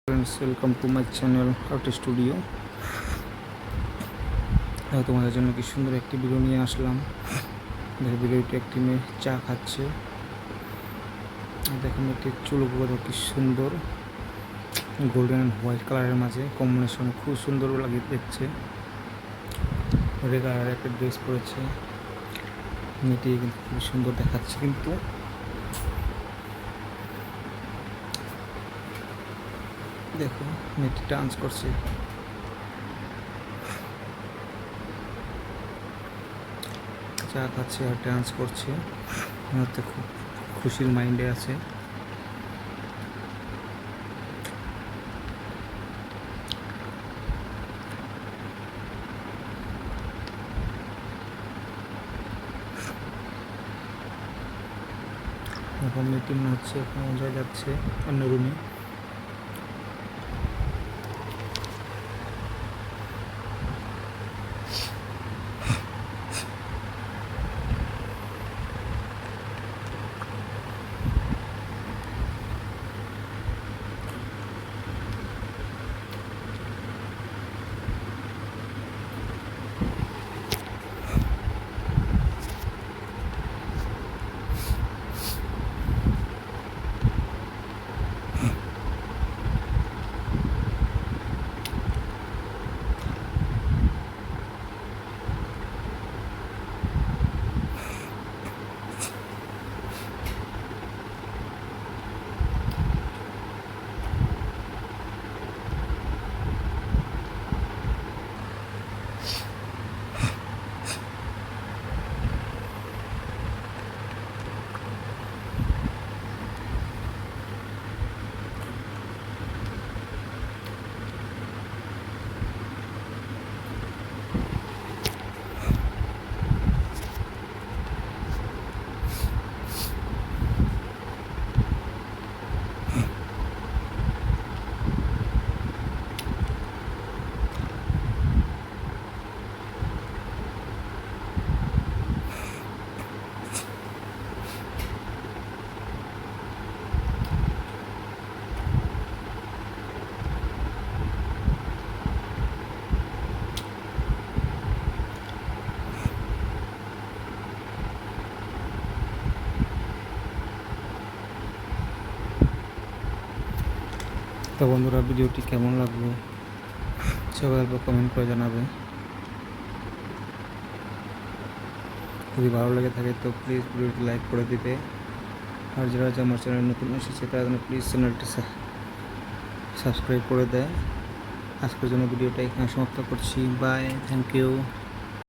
Friends, welcome to my channel art studio. তোমাদের জন্য কি সুন্দর একটি ভিডিও নিয়ে আসলাম। ভিডিওটি একটি মেয়ে চা খাচ্ছে। দেখুন একটি চুলগুলো কি সুন্দর, গোল্ডেন অ্যান্ড হোয়াইট কালারের মাঝে কম্বিনেশন খুব সুন্দর লাগে দেখছে। রেড কালারের একটা ড্রেস পরেছে, মেয়েটি কিন্তু খুব সুন্দর দেখাচ্ছে। কিন্তু দেখো মেয়েটি ডান্স করছে, চা খাচ্ছে আর ডান্স করছে। মনে খুব খুশির মাইন্ডে আছে। এখন মিটিং হচ্ছে, কোনো জায়গায় যাচ্ছে অন্য রুমে। তো বন্ধুরা, ভিডিওটি কেমন লাগলো সবাই অল্প কমেন্ট করে জানাবে। যদি ভালো লেগে থাকে তো প্লিজ ভিডিওটি লাইক করে দিবে। আর যারা আমার চ্যানেল নতুন এসেছে তারা যেন প্লিজ চ্যানেলটি সাবস্ক্রাইব করে দেয়। আজকের জন্য ভিডিওটা এখানে সমাপ্ত করছি। Bye, thank you.